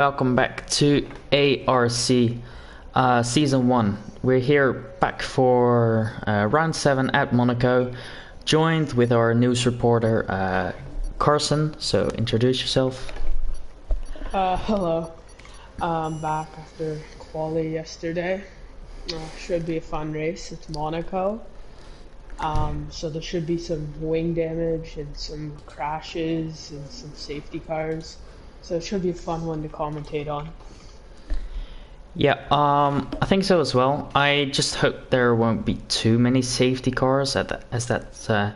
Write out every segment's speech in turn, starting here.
Welcome back to ARC Season 1. We're here back for Round 7 at Monaco, joined with our news reporter Carson, so introduce yourself. Hello. I'm back after quali yesterday. Should be a fun race. It's Monaco. So there should be some wing damage and some crashes and some safety cars. So it should be a fun one to commentate on. Yeah, I think so as well. I just hope there won't be too many safety cars, as that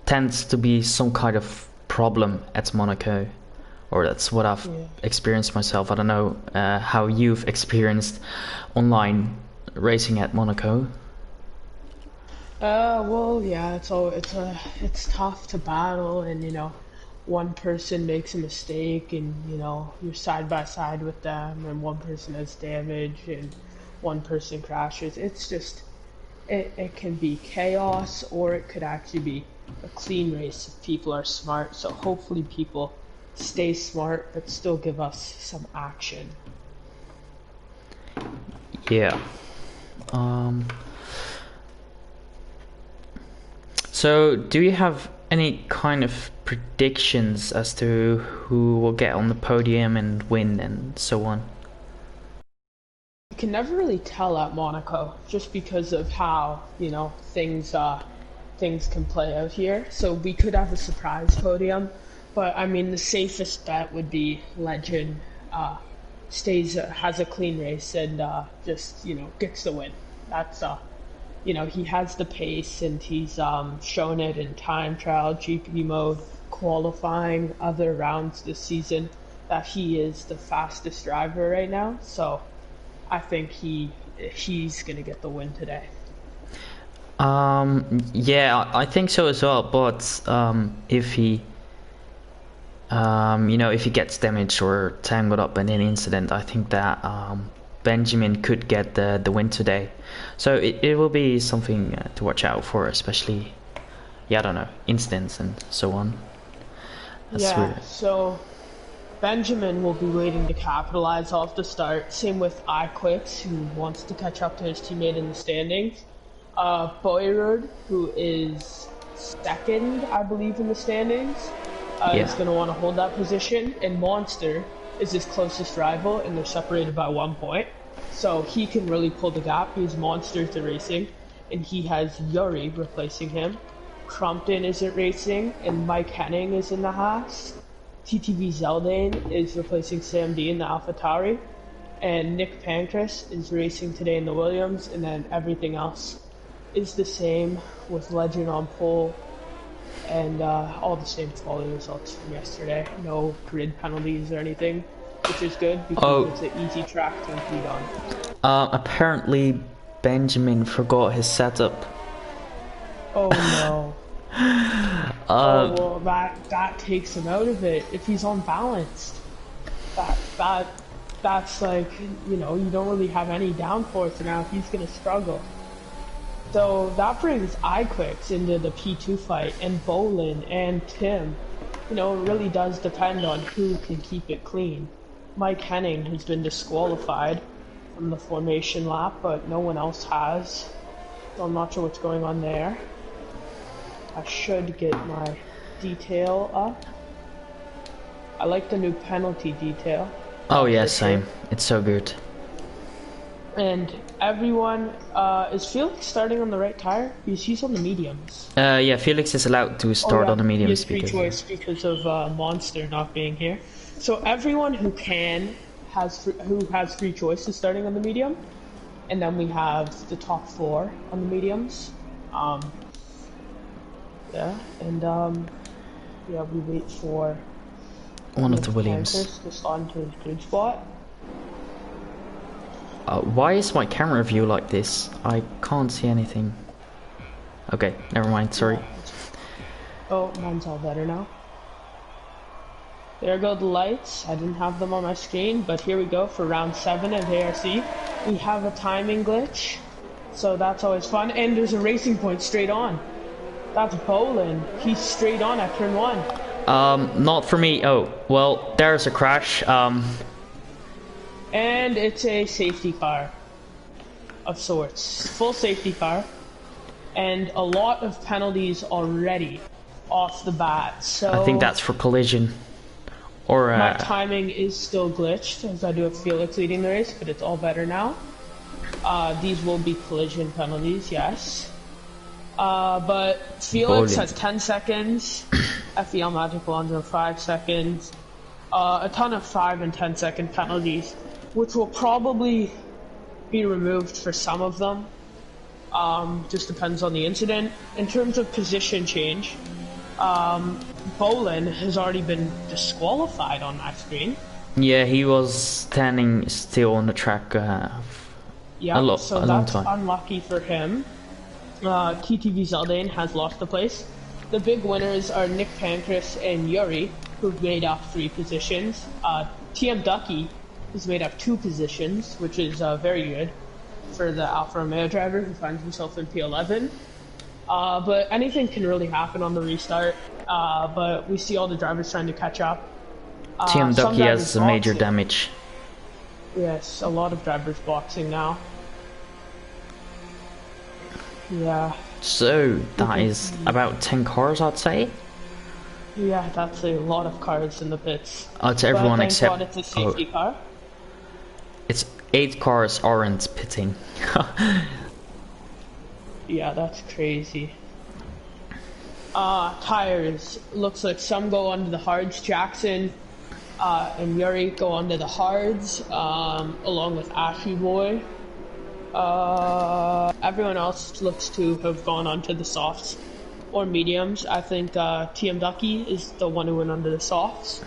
tends to be some kind of problem at Monaco. Or that's what I've experienced myself. I don't know how you've experienced online racing at Monaco. Well, yeah, it's tough to battle, and one person makes a mistake, and you're side by side with them, and one person has damage, and one person crashes. It's just it can be chaos, or it could actually be a clean race if people are smart. So hopefully people stay smart, but still give us some action. Yeah. So, do you have any kind of predictions as to who will get on the podium and win and so on? You can never really tell at Monaco, just because of how things can play out here. So we could have a surprise podium, but I mean the safest bet would be Legend has a clean race and just gets the win. That's he has the pace, and he's shown it in time trial, GP mode, qualifying, other rounds this season, that he is the fastest driver right now. So I think he's gonna get the win today. Yeah, I think so as well. But if he, if he gets damaged or tangled up in an incident, I think that Benjamin could get the win today. So it will be something to watch out for, especially, I don't know, incidents and so on. So Benjamin will be waiting to capitalize off the start. Same with iQuicks, who wants to catch up to his teammate in the standings. Boyrud, who is second, I believe, in the standings, is going to want to hold that position. And Monster is his closest rival, and they're separated by 1 point. So he can really pull the gap. He's Monster to racing, and he has Yuri replacing him. Crumpton isn't racing, and Mike Henning is in the Haas. TTV Zeldane is replacing Sam D in the AlphaTauri, and Nick Pancras is racing today in the Williams, and then everything else is the same with Legend on pole, and all the same quality results from yesterday. No grid penalties or anything, which is good because it's an easy track to compete on. Apparently Benjamin forgot his setup. Oh no. Well, that takes him out of it. If he's unbalanced, that's like, you don't really have any downforce now. He's gonna struggle. So that brings iQuicks into the P2 fight, and Bolin and Tim. It really does depend on who can keep it clean. Mike Henning has been disqualified from the formation lap, but no one else has. So I'm not sure what's going on there. I should get my detail up. I like the new penalty detail. Oh yeah, same. It's so good. And everyone, is Felix starting on the right tire? Because he's on the mediums. Yeah, Felix is allowed to start on the mediums he has free choice because of Monster not being here. So everyone who has free choice is starting on the medium, and then we have the top 4 on the mediums. We wait for one of the Williams to start into his grid spot. Why is my camera view like this? I can't see anything. Okay, never mind, sorry. Oh, mine's all better now. There go the lights. I didn't have them on my screen, but here we go for round 7 of ARC. We have a timing glitch, so that's always fun. And there's a racing point straight on. That's Bolin. He's straight on at turn 1. Not for me. Oh, well, there's a crash. And it's a safety car of sorts. Full safety car. And a lot of penalties already off the bat. So I think that's for collision. Or my timing is still glitched as I do have Felix leading the race, but it's all better now. These will be collision penalties, yes. But Felix has 10 seconds. FEL Magic Alonso 5 seconds. A ton of 5 and 10 second penalties, which will probably be removed for some of them. Just depends on the incident. In terms of position change, Bolin has already been disqualified on my screen. yeah, he was standing still on the track Yeah, a long that's time. unlucky for him. TTV Zeldane has lost the place. The big winners are Nick Pancras and Yuri, who've made up 3 positions. TM Ducky has made up 2 positions, which is very good for the Alfa Romeo driver who finds himself in P11. But anything can really happen on the restart. But we see all the drivers trying to catch up. TM Some Ducky drivers has major boxing. damage. Yes, a lot of drivers boxing now. Yeah. So that is about 10 cars, I'd say. Yeah, that's a lot of cars in the pits. It's everyone but except God, it's a safety car. it's 8 cars aren't pitting. Yeah, that's crazy. Tires. Looks like some go onto the hards. Jackson and Yuri go onto the hards, along with Ashy Boy. Everyone else looks to have gone onto the softs or mediums. I think TM Ducky is the one who went onto the softs.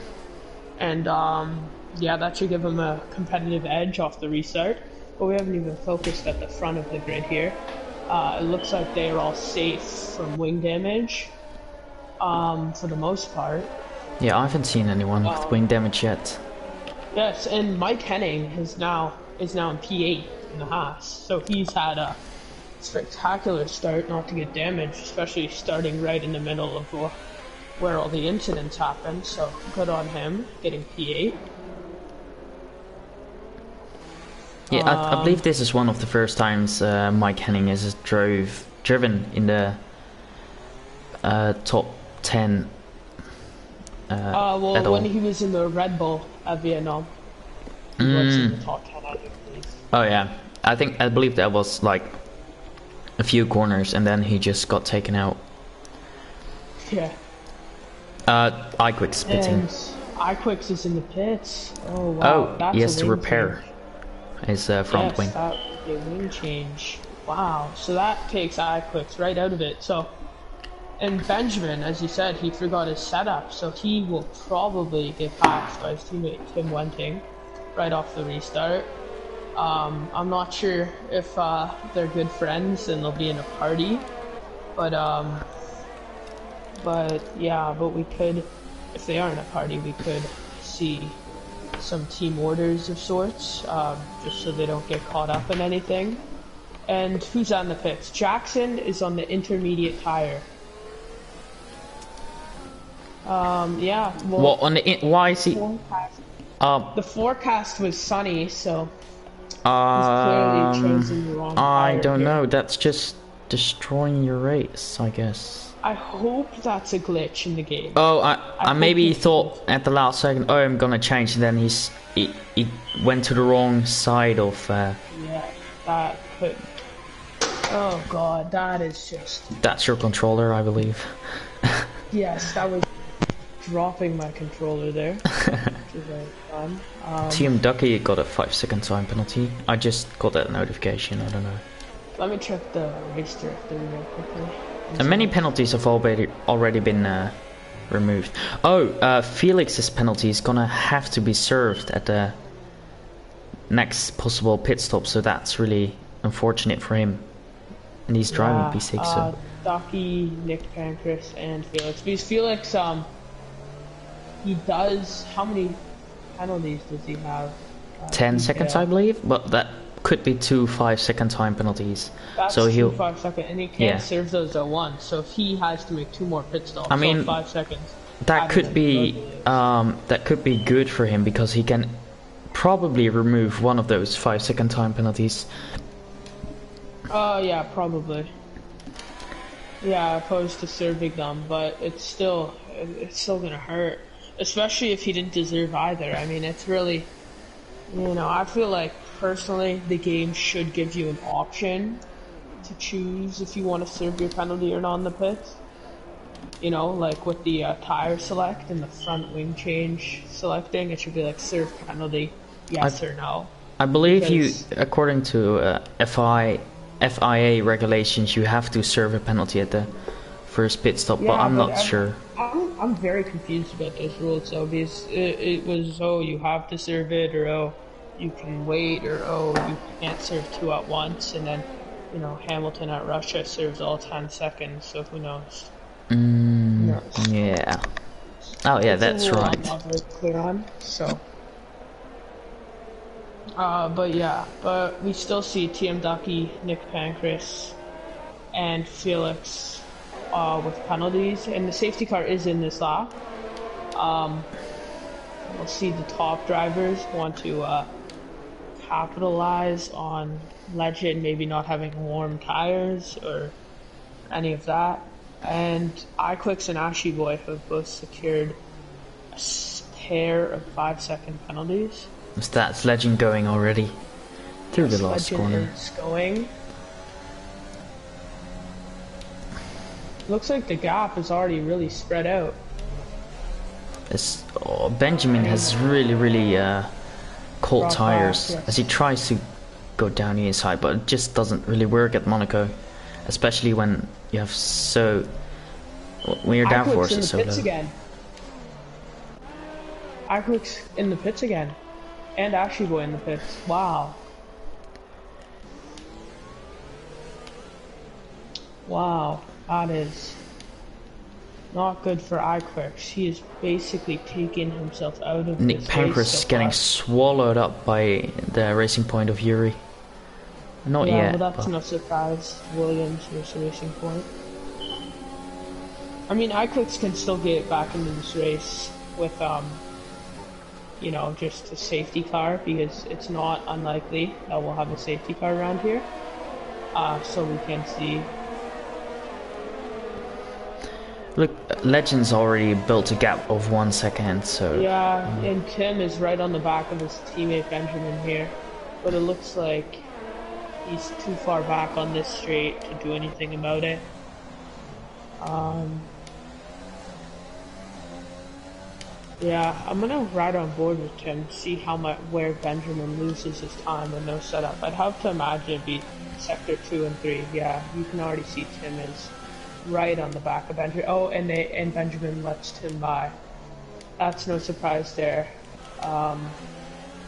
And yeah, that should give him a competitive edge off the restart. But we haven't even focused at the front of the grid here. It looks like they are all safe from wing damage, for the most part. Yeah, I haven't seen anyone with wing damage yet. Yes, and Mike Henning is now in P8 in the Haas, so he's had a spectacular start not to get damaged, especially starting right in the middle of where all the incidents happened. So good on him getting P8. Yeah, I believe this is one of the first times Mike Henning has driven in the top 10. Well, at all. when he was in the Red Bull at Vietnam, he was in the top 10, I do believe. Oh yeah, I believe that was like a few corners and then he just got taken out. Yeah. iQuick's pitting. And iQuicks is in the pits. Oh wow. Oh, he has to wing repair his front yes, wing. that would be a wing change. Wow. So that takes iQuicks right out of it. So, and Benjamin, as you said, he forgot his setup, so he will probably get passed by his teammate Tim Wenting right off the restart. I'm not sure if they're good friends and they'll be in a party, but yeah, but we could, if they are in a party, we could see some team orders of sorts, just so they don't get caught up in anything. And who's on the pits? Jackson is on the intermediate tire. Yeah. Well, On the why is he? the forecast was sunny, so he's Um, clearly chosen the wrong I tire don't here. know. That's just destroying your race, I guess. I hope that's a glitch in the game. Oh, I hope maybe he it's- thought at the last second, oh, I'm gonna change. And then he went to the wrong side of. Yeah, that could. Oh god, that is just. That's your controller, I believe. Yes, that was dropping my controller there. Which is very fun. Team Ducky got a 5-second time penalty. I just got that notification. I don't know. Let me check the race directory real quickly. And many penalties have already been removed. Oh, Felix's penalty is gonna have to be served at the next possible pit stop, so that's really unfortunate for him. And he's driving P6, so. Ducky, Nick Pancras, and Felix. Because Felix, he does. How many penalties does he have? 10 seconds, I believe, but that could be 2 5-second time penalties. That's So he'll. 5 seconds, and he can't Yeah. serve those at once. So he has to make 2 more pit stops. I mean, so 5 seconds. That added could to be the that could be good for him because he can probably remove one of those 5-second time penalties. Yeah, probably. Yeah, opposed to serving them, but it's still gonna hurt, especially if he didn't deserve either. I mean, it's really, I feel like personally the game should give you an option to choose if you want to serve your penalty or not in the pits. Like with the tire select and the front wing change selecting, it should be like serve penalty, yes or no. I believe Because, according to FIA regulations, you have to serve a penalty at the first pit stop, but I'm not sure. I'm very confused about those rules though, because it was, oh, you have to serve it, or oh, you can wait, or oh, you can't serve two at once, and then, Hamilton at Russia serves all 10 seconds, so who knows? Yeah. Oh yeah, that's right. I'm not very clear on, so. But we still see TM Ducky, Nick Pancras, and Felix with penalties, and the safety car is in this lap. We'll see the top drivers want to capitalize on Legend maybe not having warm tires or any of that. And iQuicks and Ashy Boy have both secured a pair of 5-second penalties. That's Legend going already through the last corner. Is going. Looks like the gap is already really spread out. Benjamin has really cold tires yes. as he tries to go down the inside, but it just doesn't really work at Monaco, especially when you have when your downforce is so low. iQuicks in the pits again. And Ashy Boy in the pits. Wow. Wow. That is not good for iQuicks. He is basically taking himself out of Nick this Pancras race is so getting far. swallowed up by the Racing Point of Yuri. Not Yeah, yet. well, that's no surprise. Williams versus Racing Point. I mean, iQuicks can still get back into this race with just a safety car, because it's not unlikely that we'll have a safety car around here. So we can see. Look, Legend's already built a gap of 1 second, so... Yeah, and Tim is right on the back of his teammate Benjamin here. But it looks like he's too far back on this straight to do anything about it. Yeah, I'm gonna ride on board with Tim, see where Benjamin loses his time with no setup. I'd have to imagine it'd be sector 2 and 3. Yeah, you can already see Tim is right on the back of Benjamin. Oh, and Benjamin lets Tim by. That's no surprise there.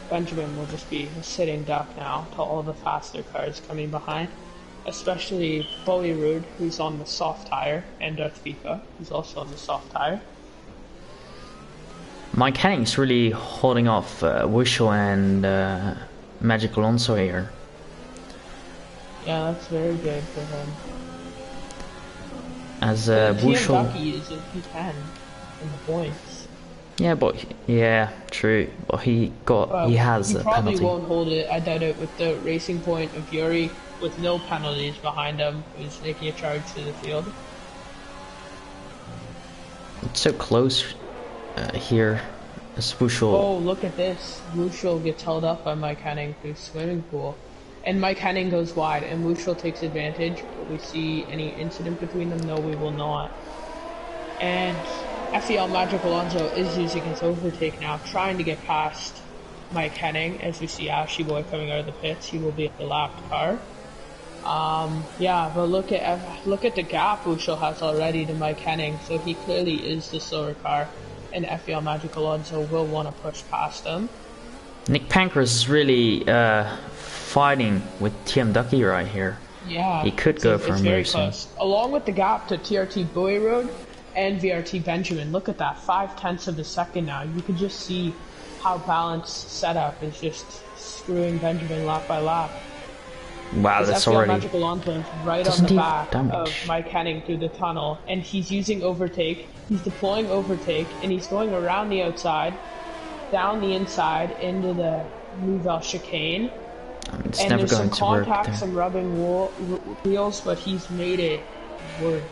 Benjamin will just be a sitting duck now to all the faster cars coming behind, especially Bowie Rude, who's on the soft tire, and Darth Vika, who's also on the soft tire. Mike Henning's really holding off Wushel and Magic Alonso here. Yeah, that's very good for him. As Wushel Wushel... is a P10 in the points. Yeah, true. But he has a penalty. He probably won't hold it, I doubt it, with the Racing Point of Yuri, with no penalties behind him, who's making a charge to the field. It's so close here as Wushel. Oh, look at this. Wushel gets held up by Mike Henning through swimming pool. And Mike Henning goes wide, and Wushel takes advantage. Will we see any incident between them? No, we will not. And FEL Magic Alonso is using his overtake now, trying to get past Mike Henning. As we see Ashy Boy coming out of the pits, he will be at the lapped car. Yeah, but look at the gap Wushel has already to Mike Henning, so he clearly is the slower car, and FEL Magic Alonso will want to push past him. Nick Pancras is really fighting with TM Ducky right here. Yeah, he could go for a very move close. Along with the gap to TRT Bowie Road and VRT Benjamin. Look at that, 0.5 of a second now. You could just see how balanced setup is just screwing Benjamin lap by lap. Wow, that's FEL already... Magic Alonso is right on the back of Mike Henning through the tunnel, and he's using overtake. He's deploying overtake, and he's going around the outside, down the inside, into the Move chicane. It's And never there's some going to work contact, there. some rubbing wheels, but he's made it work.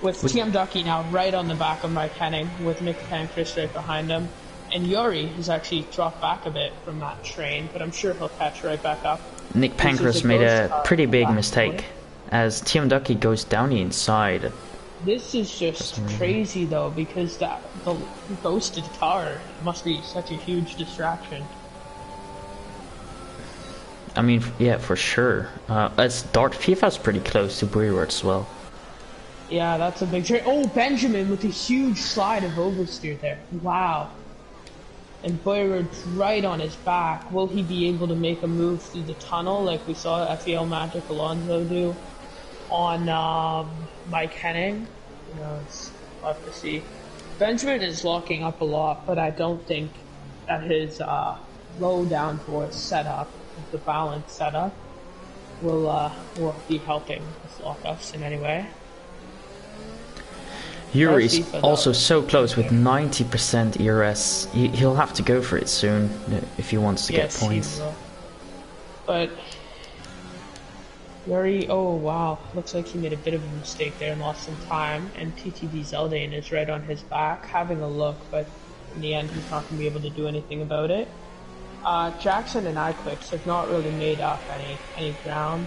With TM Ducky now right on the back of Mike Henning, with Nick Pancras right behind him. And Yuri has actually dropped back a bit from that train, but I'm sure he'll catch right back up. Nick This is Pancras made ghost a car pretty big back mistake, way. as TM Ducky goes down the inside. This is just crazy though, because the ghosted car must be such a huge distraction. I mean, yeah, for sure. As Dart FIFA's pretty close to Brewer as well. Yeah, that's a big train. Oh, Benjamin with a huge slide of oversteer there. Wow. And Boyard's right on his back. Will he be able to make a move through the tunnel like we saw FEL Magic Alonso do on Mike Henning? You know, we'll have to see. Benjamin is locking up a lot, but I don't think that his low downforce setup, the balance setup, will be helping with lockups in any way. Yuri's also so close with 90% ERS. He'll have to go for it soon if he wants to get points. He will. But Yuri, oh wow, looks like he made a bit of a mistake there and lost some time. And TTV Zeldane is right on his back, having a look, but in the end he's not going to be able to do anything about it. Jackson and iQuicks have not really made up any ground.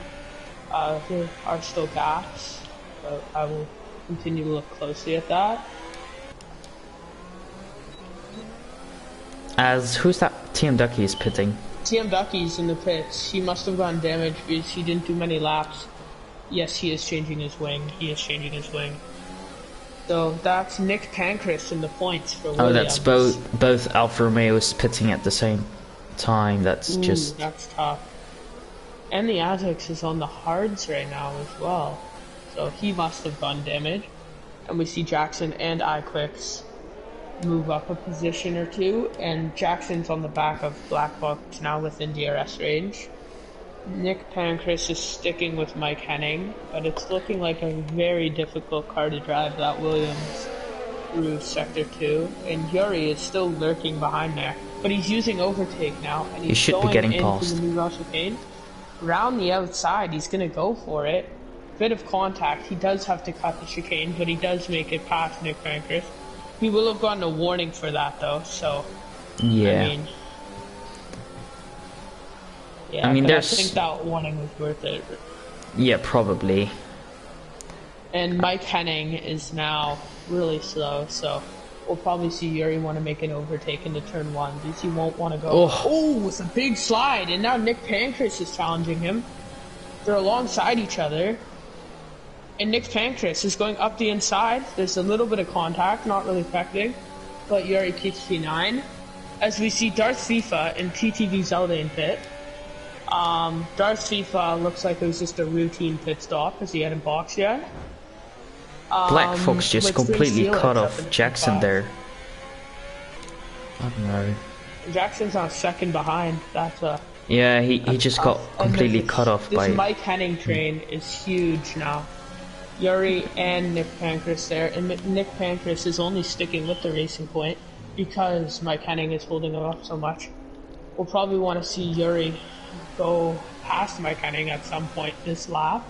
There are still gaps, but I will continue to look closely at that. As who's that TM Ducky is pitting? TM Ducky's in the pits. He must have gotten damaged because he didn't do many laps. Yes, he is changing his wing. So that's Nick Pancras in the points for Williams. Oh, that's both Alfa Romeos pitting at the same time. That's that's tough. And the Azix is on the hards right now as well. So he must have done damage. And we see Jackson and iQuicks move up a position or two. And Jackson's on the back of Black Book, now within DRS range. Nick Pancras is sticking with Mike Henning, but it's looking like a very difficult car to drive, that Williams through Sector 2. And Yuri is still lurking behind there. But he's using overtake now, and he's should going be getting into past. the new chicane. Round the outside, he's going to go for it. Bit of contact. He does have to cut the chicane, but he does make it past Nick Pancras. He will have gotten a warning for that, though, so... Yeah. I mean, I think that warning was worth it. Yeah, probably. And Mike Henning is now really slow, so we'll probably see Yuri want to make an overtake into turn 1, because he won't want to go... Oh, it's a big slide, and now Nick Pancras is challenging him. They're alongside each other. And Nick Pancras is going up the inside. There's a little bit of contact, not really affecting, but Yuri keeps P9. As we see Darth FIFA and TTV Zeldane pit. Darth FIFA looks like it was just a routine pit stop because he hadn't boxed yet. Black Fox just completely cut off Jackson there. I don't know. Jackson's on second behind. That's a... Yeah, he just got completely cut off by... This Mike Henning train is huge now. Yuri and Nick Pancras there, and Nick Pancras is only sticking with the racing point because Mike Henning is holding him up so much. We'll probably want to see Yuri go past Mike Henning at some point this lap.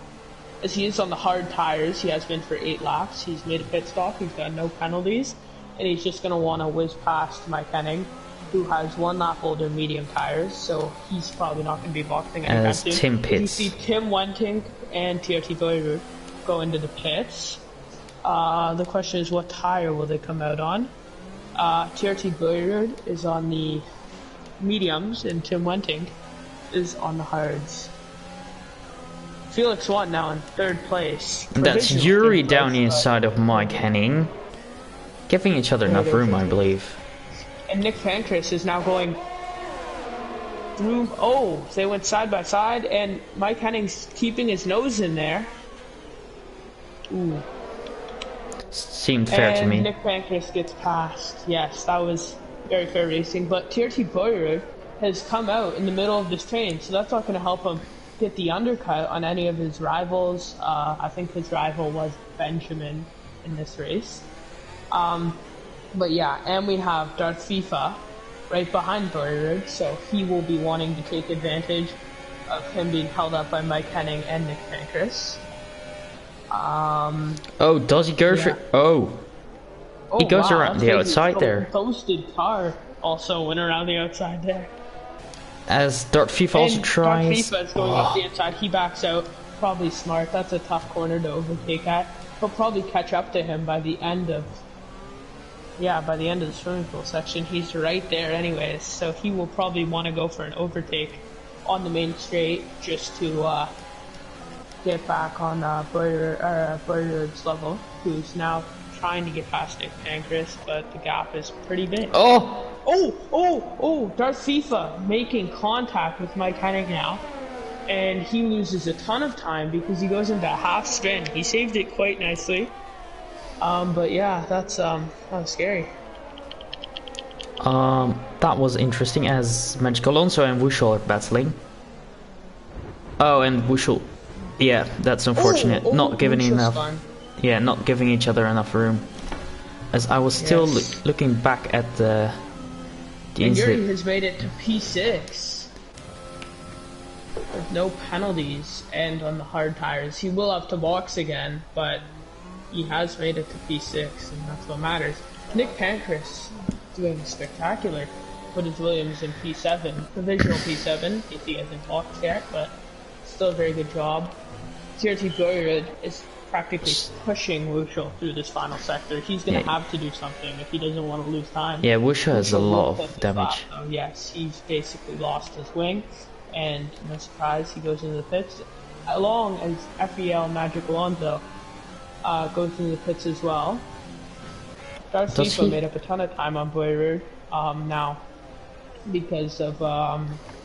As he is on the hard tires, he has been for 8 laps. He's made a pit stop, he's got no penalties, and he's just going to want to whiz past Mike Henning, who has 1 lap older medium tires, so he's probably not going to be boxing anytime soon. Tim pits. You see Tim Wentink and TRT Boyroot go into the pits. The question is, what tire will they come out on? TRT Boyroot is on the mediums, and Tim Wentink is on the hards. Felix won now in 3rd place. And that's Yuri down the inside of Mike Henning, giving each other enough room, I believe. And Nick Pancras is now going through... Oh, they went side by side, and Mike Henning's keeping his nose in there. Ooh. Seemed fair to me. And Nick Pancras gets past. Yes, that was very fair racing. But TRT Boyerud has come out in the middle of this train, so that's not going to help him get the undercut on any of his rivals. I think his rival was Benjamin in this race. But yeah, and we have Darth FIFA right behind Boyard, so he will be wanting to take advantage of him being held up by Mike Henning and Nick Pancras. Oh, does he go for? Yeah. Oh, Oh he goes wow, around that's the crazy. outside So there. Toasted Car also went around the outside there. As Darth FIFA also And Darth tries. FIFA is going up the inside. He backs out. Probably smart. That's a tough corner to overtake at. He'll probably catch up to him by the end of... Yeah, by the end of the swimming pool section. He's right there anyways. So he will probably want to go for an overtake on the main straight just to get back on Boyard's level, who's now trying to get past Nick Pancras, but the gap is pretty big. Oh! Darth FIFA making contact with Mike Hennig now, and he loses a ton of time because he goes into a half spin. He saved it quite nicely, but yeah, that was scary. That was interesting as Magic Alonso and Wushel are battling. Oh, and Wushel, yeah, that's unfortunate. Not giving enough. Yeah, not giving each other enough room. As I was still looking back at the and Yuri has made it to P6 with no penalties and on the hard tires. He will have to box again, but he has made it to P6, and that's what matters. Nick Pancras doing spectacular. Put his Williams in P7, provisional P7, if he hasn't boxed yet, but still a very good job. TRT Boyard is practically pushing Wushel through this final sector. He's going to have to do something if he doesn't want to lose time. Yeah, Wushel has a lot of damage. Yes, he's basically lost his wing, and no surprise, he goes into the pits, along as FEL Magic Alonso goes into the pits as well. Darth FIFA made up a ton of time on Boyard now because of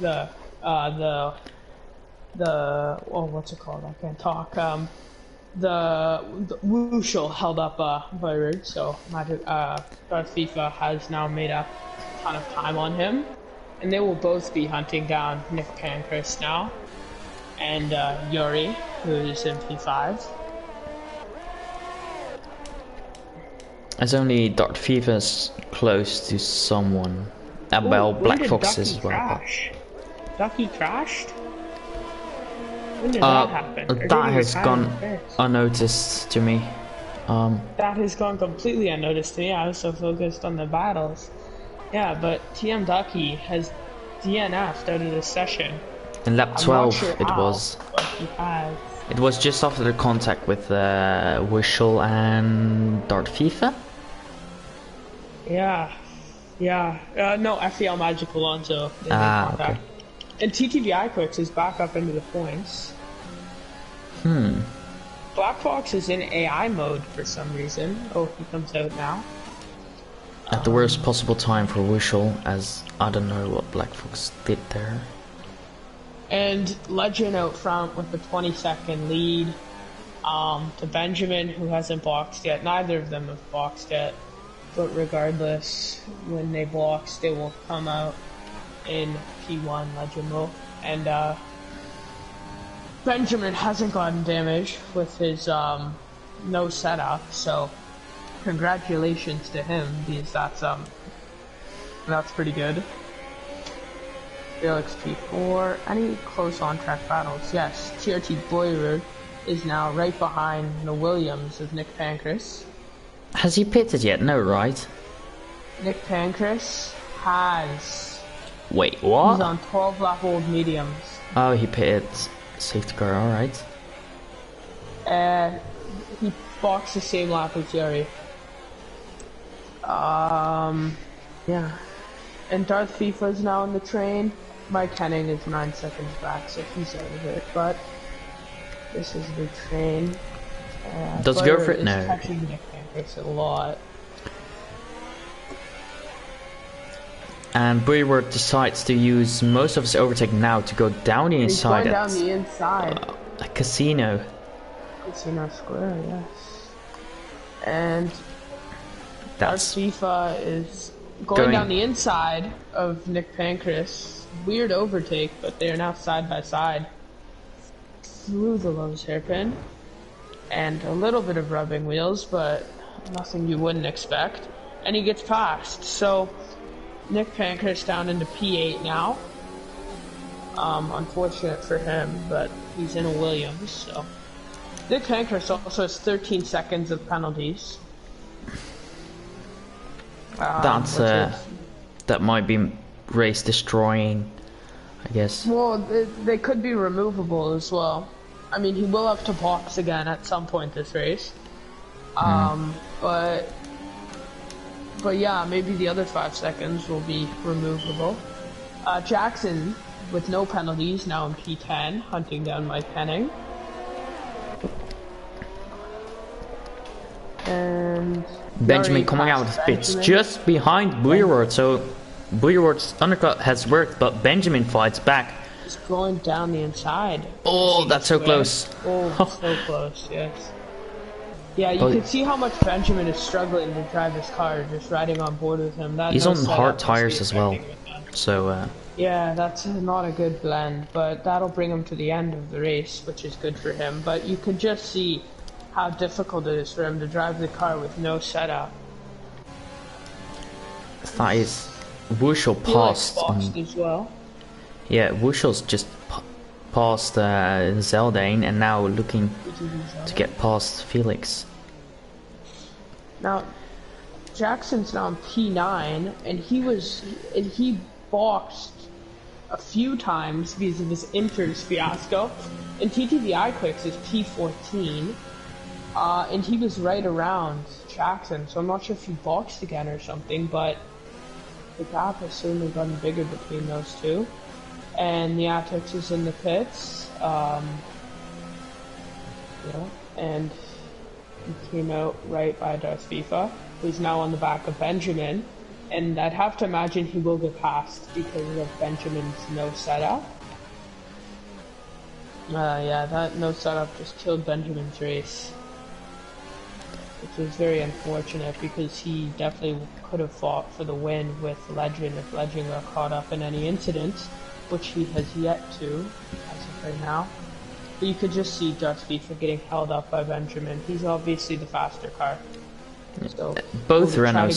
the what's it called? I can't talk. The Wushel held up Boyard, so Darth FIFA has now made up a ton of time on him, and they will both be hunting down Nick Pancras now, and Yuri, who is in P5. As only Darth FIFA's close to someone. Well, Black Fox is as well. Crash? Ducky crashed? When did that happen? That has gone unnoticed to me. That has gone completely unnoticed to me. I was so focused on the battles. Yeah, but TM Ducky has DNF'd out of this session. In lap 12 sure it how, was. But he has. It was just after the contact with Wushel and Darth FIFA. Yeah. No, FEL Magic Alonso. Okay. And TTVI Quicks is back up into the points. Black Fox is in AI mode for some reason. Oh, he comes out now. At the worst possible time for Wushel, as I don't know what Black Fox did there. And Legend out front with a 20-second lead to Benjamin, who hasn't boxed yet. Neither of them have boxed yet. But regardless, when they box, they will come out in P1 Legend mode. And Benjamin hasn't gotten damage with his no setup, so congratulations to him, because that's pretty good. Felix P4. Any close on-track battles? Yes, TRT Boyard is now right behind the Williams of Nick Pancras. Has he pitted yet? No, right? Nick Pancras has. Wait, what? He's on 12 lap old mediums. Oh, he pitted safety car, alright. He boxed the same lap as Yuri. Yeah. And Darth FIFA is now on the train. Mike Henning is 9 seconds back, so he's out of it. But this is the train. Does he go for it? No. Catching Nick Pancras a lot. And Boyard decides to use most of his overtake now to go down the inside. He's going down the inside. A casino. Casino Square, yes. And That's FIFA is going down the inside of Nick Pancras. Weird overtake, but they are now side by side through the Lowe's hairpin. And a little bit of rubbing wheels, but nothing you wouldn't expect. And he gets past. So Nick Pankhurst down into P8 now. Unfortunate for him, but he's in a Williams, so. Nick Pankhurst also has 13 seconds of penalties. That's that might be race destroying, I guess. Well, they could be removable as well. I mean, he will have to box again at some point this race. But yeah, maybe the other 5 seconds will be removable. Jackson, with no penalties, now in P10, hunting down Mike Henning. And Benjamin coming out of pits just behind Bouillard, so Bouillard's undercut has worked, but Benjamin fights back. He's going down the inside. Oh, that's so close. Oh, so close, yes. Yeah, you can see how much Benjamin is struggling to drive his car, just riding on board with him. He's on hard tires as well, so... Yeah, that's not a good blend, but that'll bring him to the end of the race, which is good for him. But you can just see how difficult it is for him to drive the car with no setup. That is... Wushel passed... as well. Yeah, Wushel's just past Zeldane and now looking to get past Felix. Now, Jackson's now on P9, and he boxed a few times because of his Inters fiasco. And TTVI Quicks is P14, and he was right around Jackson, so I'm not sure if he boxed again or something, but the gap has certainly gotten bigger between those two. And Niatix is in the pits, and he came out right by Darth FIFA, who's now on the back of Benjamin, and I'd have to imagine he will get passed because of Benjamin's no setup. Yeah, that no setup just killed Benjamin's race, which was very unfortunate because he definitely could have fought for the win with Legend if Legend got caught up in any incidents, which he has yet to, as of right now. But you could just see Darth FIFA getting held up by Benjamin. He's obviously the faster car. So both Renaults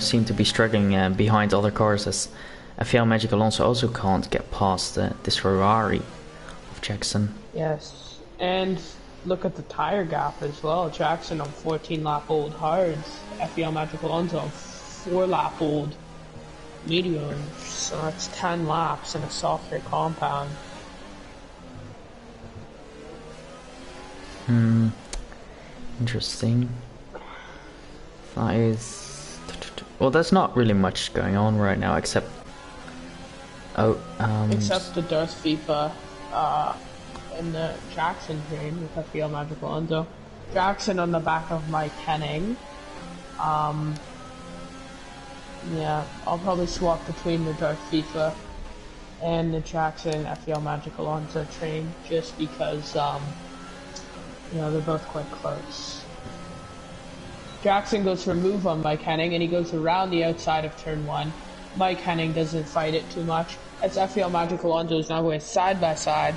seem to be struggling behind other cars, as FL Magic Alonso also can't get past this Ferrari of Jackson. Yes, and look at the tire gap as well. Jackson on 14 lap old hards, FL Magic Alonso on 4 lap old medium, so that's 10 laps in a softer compound. Interesting. That is... Well, there's not really much going on right now, except... Except the Darth FIFA, and the Jackson train with FL Magic Alonso. Jackson on the back of Mike Henning. Yeah, I'll probably swap between the Darth FIFA and the Jackson FL Magic Alonso train, just because, they're both quite close. Jackson goes for a move on Mike Henning, and he goes around the outside of turn 1. Mike Henning doesn't fight it too much, as FL Magic Alonso is now going side by side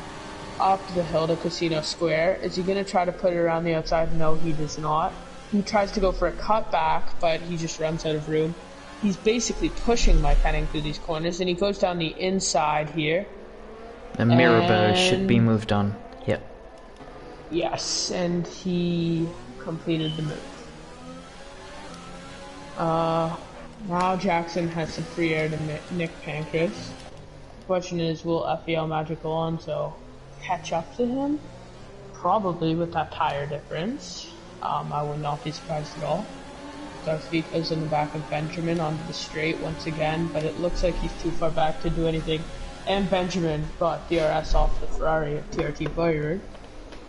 up the hill to Casino Square. Is he going to try to put it around the outside? No, he does not. He tries to go for a cutback, but he just runs out of room. He's basically pushing Mike Henning through these corners, and he goes down the inside here. And Mirabeau should be moved on. Yep. Yes, and he completed the move. Now Jackson has some free air to Nick Pankhurst. The question is, will FEL Magic Alonso catch up to him? Probably, with that tire difference. I would not be surprised at all. Darth Vika's in the back of Benjamin onto the straight once again, but it looks like he's too far back to do anything. And Benjamin got DRS off the Ferrari of TRT Boyer.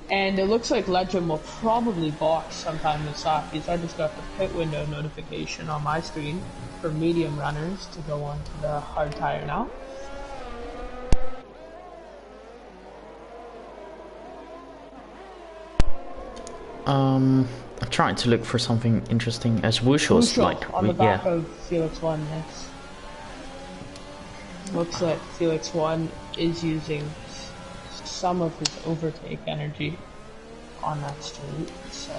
And it looks like Legend will probably box sometime this lap, because I just got the pit window notification on my screen for medium runners to go on to the hard tire now. I'm trying to look for something interesting as Wushel's like on the back of Felix 1 next. Looks like Felix 1 is using some of his overtake energy on that street, so.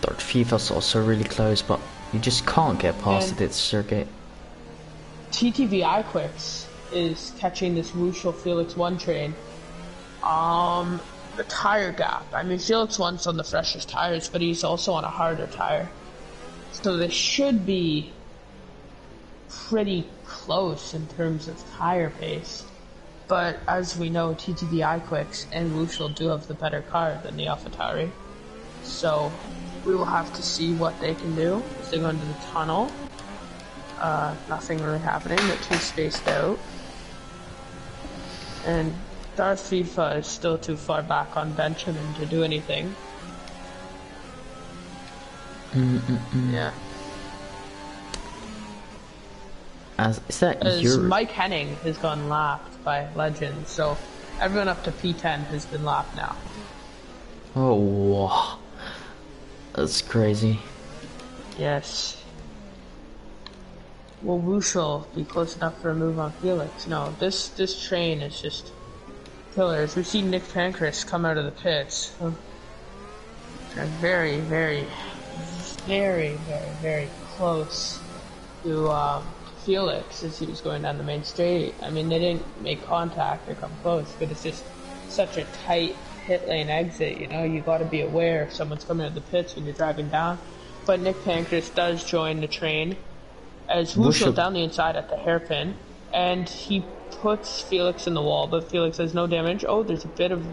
Darth FIFA's also really close, but You just can't get past And this circuit. TTV iQuicks is catching this Wushel Felix 1 train. The tire gap. I mean, Felix 1's on the freshest tires, but he's also on a harder tire. So this should be pretty close in terms of tire pace. But as we know, TTV iQuicks and Wushel do have the better car than the AlphaTauri. So we will have to see what they can do as they go into the tunnel. Nothing really happening, they're too spaced out. And Darth FIFA is still too far back on Benjamin to do anything. Yeah. As Mike Henning has gone lapped by Legend, so everyone up to P10 has been lapped now. Oh, wow. That's crazy. Yes. Will Wushel be close enough for a move on Felix? No, this train is just killers. We've seen Nick Pancras come out of the pits. They're very, very, very, very, very close to Felix as he was going down the main straight. I mean, they didn't make contact or come close, but it's just such a tight pit lane exit, you know, you gotta be aware if someone's coming out of the pits when you're driving down. But Nick Pancras does join the train as Wushel down the inside at the hairpin, and he puts Felix in the wall, but Felix has no damage. Oh, there's a bit of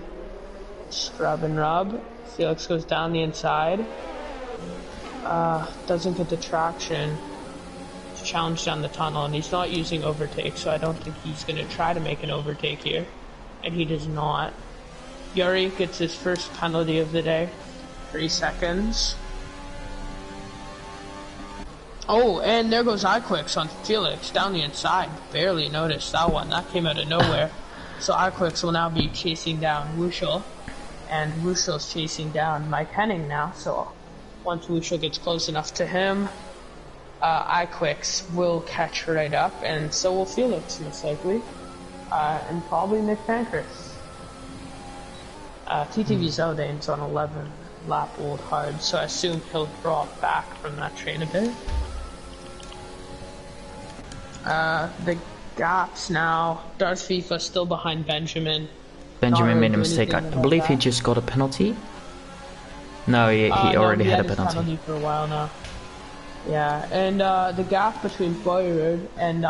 scrub and rub. Felix goes down the inside. Doesn't get the traction. He's challenged down the tunnel, and he's not using overtake, so I don't think he's gonna try to make an overtake here. And he does not. Yuri gets his first penalty of the day. 3 seconds. Oh, and there goes iQuicks on Felix down the inside. Barely noticed that one. That came out of nowhere. So iQuicks will now be chasing down Wushel. And Wushel's chasing down Mike Henning now. So once Wushel gets close enough to him, iQuicks will catch right up. And so will Felix, most likely. And probably Nick Pancras. TTV Zeldane's on 11 lap old hard. So I assume he'll drop back from that train a bit. The gaps now. Darth FIFA still behind Benjamin. Benjamin made a mistake. I believe he just got a penalty. No, he already had a penalty for a while now. Yeah, and the gap between Boyrud and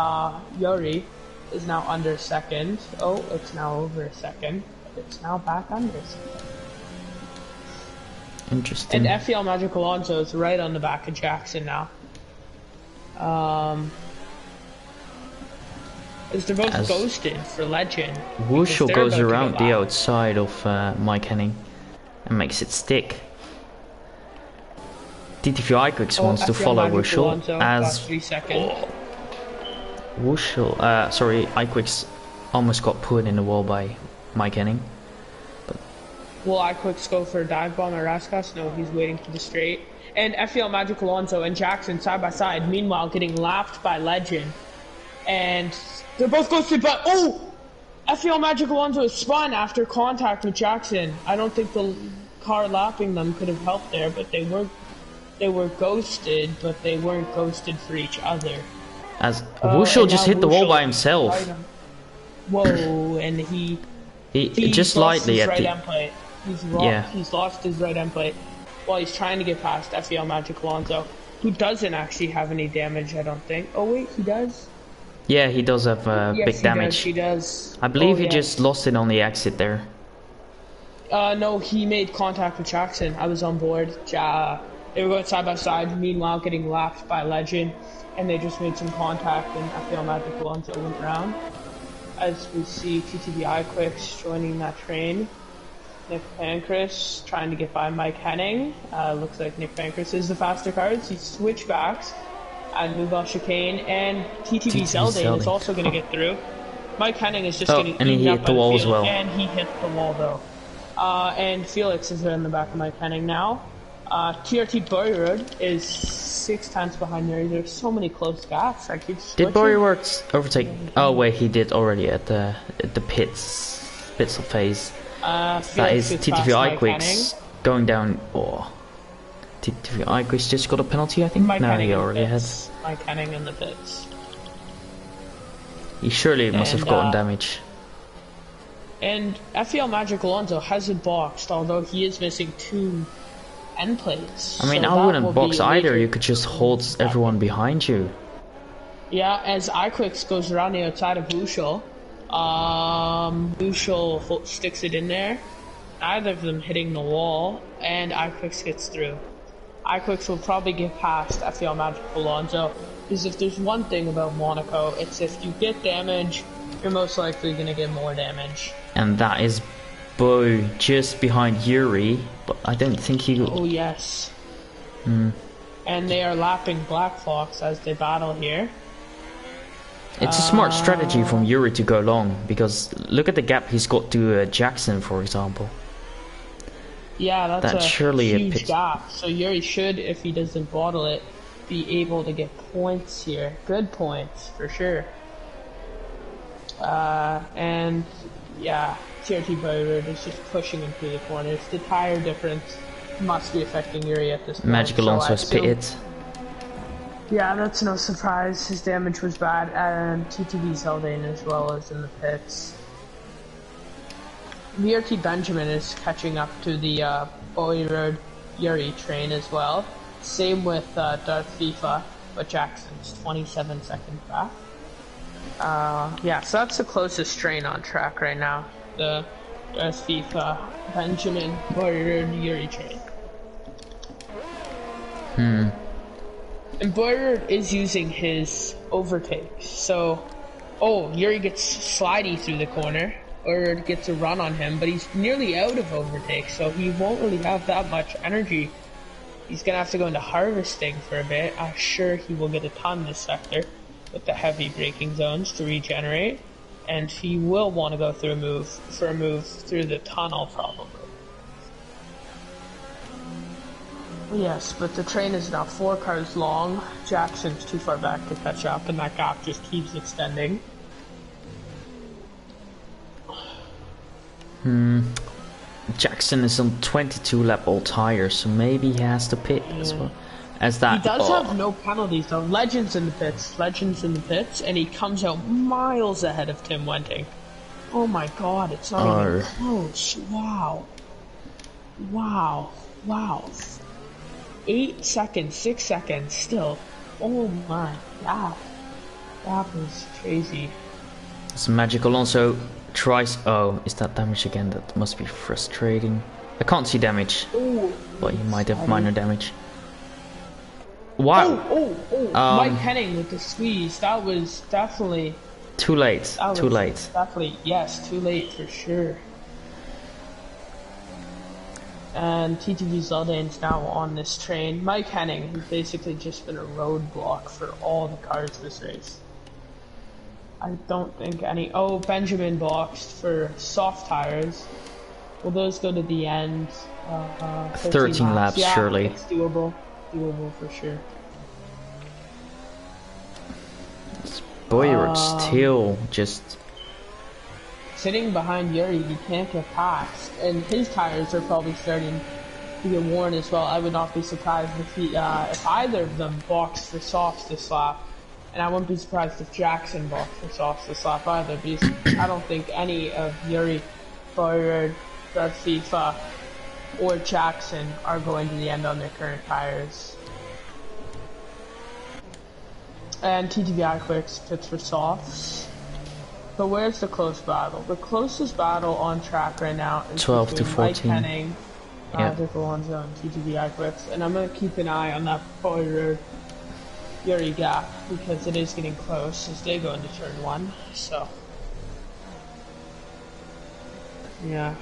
Yuri is now under a second. Oh, it's now over a second. It's now back under a second. Interesting. And FEL Magic Alonso is right on the back of Jackson now. As they're both ghosted for Legend. Wushel goes around the outside of Mike Henning and makes it stick. TTV iQuicks wants to follow Wushel as 3 seconds. iQuicks almost got put in the wall by Mike Henning. Will iQuicks go for a dive bomb at Raskas? No, he's waiting for the straight. And FEL Magic Alonso and Jackson side by side, meanwhile getting lapped by Legend. And they're both ghosted, but FEL Magic Alonso is spun after contact with Jackson. I don't think the car lapping them could have helped there, but they were ghosted, but they weren't ghosted for each other. As Wushel just hit the wall by himself. Whoa, and he just lightly at right the end plate. He's lost his right end plate while he's trying to get past FEL Magic Alonso, who doesn't actually have any damage, I don't think. Oh wait, he does? Yeah, he does have big damage. He does. I believe he just lost it on the exit there. No, he made contact with Jackson. I was on board. They were going side by side, meanwhile getting lapped by Legend, and they just made some contact, and FEL Magic Alonso went round. As we see TTV iQuicks joining that train. Nick Pancras trying to get by Mike Henning. Looks like Nick Pancras is the faster cars. He switchbacks and move off chicane, and TTV Zeldane is also going to get through. Mike Henning is just getting eaten up by the wall as well. And he hit the wall though. And Felix is in the back of Mike Henning now. TRT Boyrud is 6 tenths behind there. There's so many close gaps. I keep switching. Did Boyrud overtake? Oh wait, he did already at the pits phase. That is TTV iQuicks going down. Oh. TTV Iquist just got a penalty, I think? Mike No, Henning he in the already had. pits. Mike Henning in the pits. He surely must have gotten damage. And FEL Magic Alonso hasn't boxed, although he is missing 2 end plates. I mean, so I wouldn't box either. You could just hold everyone behind you. Yeah, as iQuix goes around the outside of Bushel, Bushel sticks it in there. Neither of them hitting the wall, and iQuix gets through. iQuix will probably get past FEL Magic Alonso, because if there's one thing about Monaco, it's if you get damage, you're most likely going to get more damage. And that is Bo just behind Yuri, but I don't think he... Oh yes. And they are lapping Black Fox as they battle here. It's a smart strategy from Yuri to go long, because look at the gap he's got to Jackson, for example. Yeah, that's surely a huge gap. So Yuri should, if he doesn't bottle it, be able to get points here. Good points, for sure. And yeah, TRT Boyrood is just pushing him through the corners. The tire difference must be affecting Yuri at this point. Magic Alonso has pitted. Yeah, that's no surprise. His damage was bad, and TTV's held in as well as in the pits. VRT Benjamin is catching up to the Boyrood Yuri train as well. Same with Darth FIFA, but Jackson's 27 seconds back. Yeah, so that's the closest train on track right now. The Darth FIFA Benjamin Boyrood Yuri train. And Boyrood is using his overtake, so... Oh, Yuri gets slidey through the corner, or gets a run on him, but he's nearly out of overtake, so he won't really have that much energy. He's gonna have to go into harvesting for a bit. I'm sure he will get a ton this sector with the heavy braking zones to regenerate, and he will want to go through a move through the tunnel probably. Yes, but the train is now 4 cars long. Jackson's too far back to catch up, and that gap just keeps extending. Jackson is on 22 lap old tires, so maybe he has to pit as well. As that, he does have no penalties though. Legends in the pits, and he comes out miles ahead of Tim Wenting. Oh my god, it's not even close. Wow. 8 seconds, 6 seconds still. Oh my god. That was crazy. So Magic Alonso tries... Oh, is that damage again? That must be frustrating. I can't see damage. Ooh, but he might have minor damage. Wow. Mike Henning with the squeeze. That was definitely... Too late. Too late. Definitely, yes, too late for sure. And TTV Zeldane's now on this train. Mike Henning has basically just been a roadblock for all the cars this race. I don't think any... Oh, Benjamin boxed for soft tires. Will those go to the end? 13 laps, yeah, surely. It's doable. Doable for sure. Boyrood still just... Sitting behind Yuri, he can't get past. And his tires are probably starting to get worn as well. I would not be surprised if either of them boxed for softs this lap. And I wouldn't be surprised if Jackson boxed for softs this lap either, because I don't think any of Yuri, Boyrood, FIFA, or Jackson are going to the end on their current tires. And TTVI Quicks pits for softs. But where's the close battle? The closest battle on track right now is 12 to 14. Mike Henning, Magic Alonso, and TTVI Quicks. And I'm going to keep an eye on that Boyrood Yuri gap, because it is getting close as they go into turn 1. So, yeah.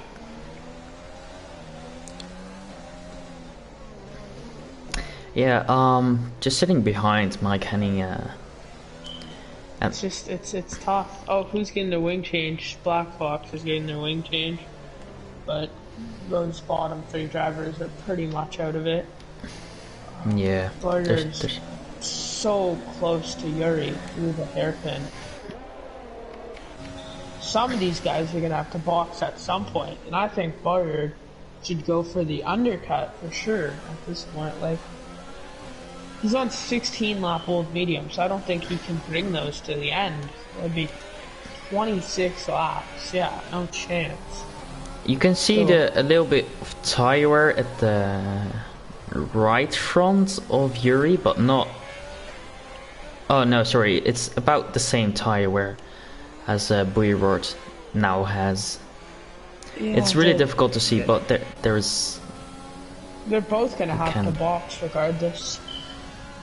Yeah, just sitting behind Mike Henning, it's tough. Oh, who's getting their wing change? Black Fox is getting their wing change, but those bottom 3 drivers are pretty much out of it. Yeah. There's so close to Yuri through the hairpin. Some of these guys are gonna have to box at some point, and I think Boyrood should go for the undercut for sure at this point. Like, he's on 16 lap old medium, so I don't think he can bring those to the end. That'd be 26 laps. Yeah, no chance. You can see a little bit of tire wear at the right front of Yuri, but not. Oh no, sorry. It's about the same tire wear as Boyrod now has. Yeah, it's really difficult to see, but there's. They're both gonna have to box regardless.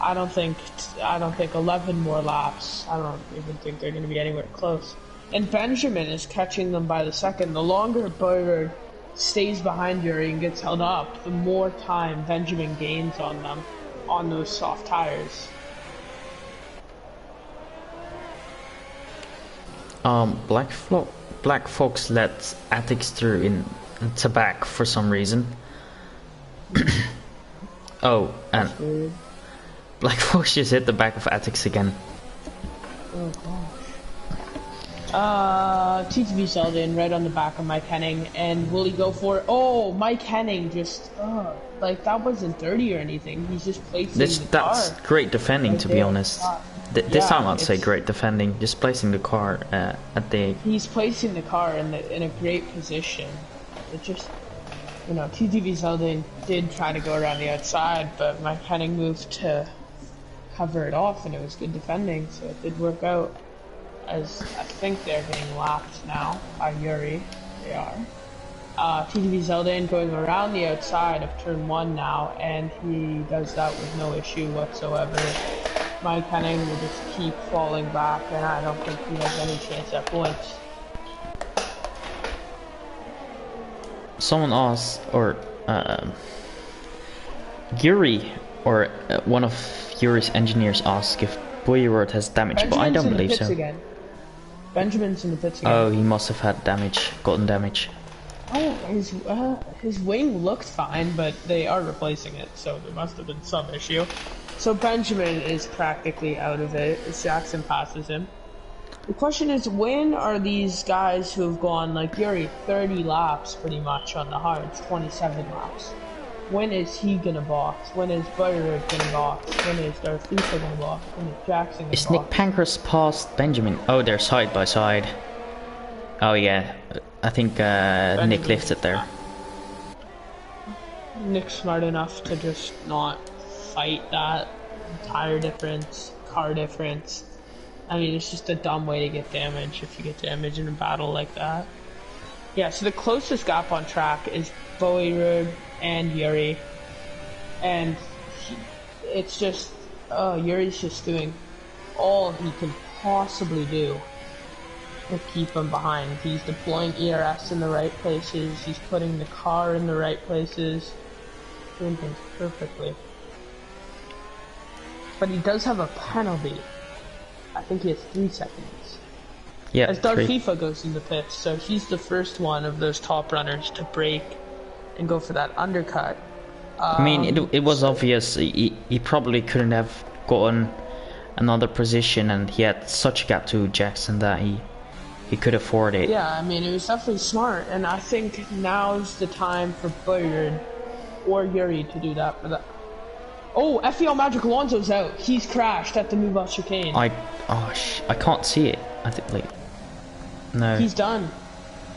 I don't think 11 more laps. I don't even think they're gonna be anywhere close. And Benjamin is catching them by the second. The longer Boyrod stays behind Yuri and gets held up, the more time Benjamin gains on them on those soft tires. Black Fox let Attics through into back for some reason. Oh, and Black Fox just hit the back of Attics again. Oh gosh. TTV Selden right on the back of Mike Henning, and will he go for it? Oh, Mike Henning just, like that wasn't 30 or anything. He's just placing the car. That's great defending, right to be honest. This time I'd say great defending, just placing the car at the... He's placing the car in a great position. It just, TTV Selden did try to go around the outside, but Mike Henning moved to cover it off, and it was good defending, so it did work out. As I think they're being lapped now by Yuri. They are. TTV Zeldin going around the outside of turn 1 now, and he does that with no issue whatsoever. Mike Henning will just keep falling back, and I don't think he has any chance at points. Someone asked, or Yuri, or one of Yuri's engineers asked if Boyrod has damage, but I don't believe so. Again. Benjamin's in the pits again. Oh, he must have had damage, gotten damage. Oh, his wing looked fine, but they are replacing it, so there must have been some issue. So Benjamin is practically out of it as Jackson passes him. The question is, when are these guys who have gone, like Yuri, 30 laps pretty much on the hards, 27 laps? When is he gonna box? When is Boyrod gonna box? When is Darfisa gonna box? When is Jackson gonna box? Is Nick Pancras past Benjamin? Oh, they're side by side. Oh yeah, I think Nick lifted there. Nick's smart enough to just not fight that tire difference, car difference. I mean, it's just a dumb way to get damage if you get damage in a battle like that. Yeah, so the closest gap on track is Boyrod and Yuri, and it's just Yuri's just doing all he can possibly do to keep him behind. He's deploying ERS in the right places, he's putting the car in the right places, doing things perfectly. But he does have a penalty. I think he has 3 seconds. Yeah, as Darfifa goes in the pits, so he's the first one of those top runners to break and go for that undercut. I mean, it was obvious he probably couldn't have gotten another position, and he had such a gap to Jackson that he could afford it. Yeah, I mean, it was definitely smart, and I think now's the time for Boyrod or Yuri to do that for that. Oh, FEL Magic Alonso's out. He's crashed at the Move chicane. I can't see it. I think no. He's done.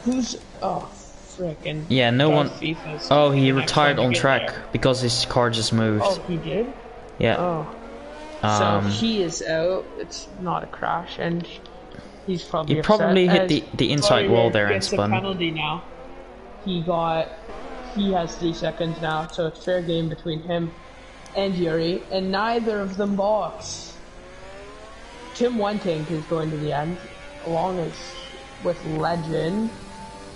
Who's frickin'? Yeah, no one. Oh, he retired on track there because his car just moved. Oh, he did? Yeah. Oh. So he is out. It's not a crash, and he's probably he probably hit the inside wall there and spun. A penalty now. He has 3 seconds now, so it's fair game between him and Yuri, and neither of them box. Tim Wenting is going to the end, along as with Legend.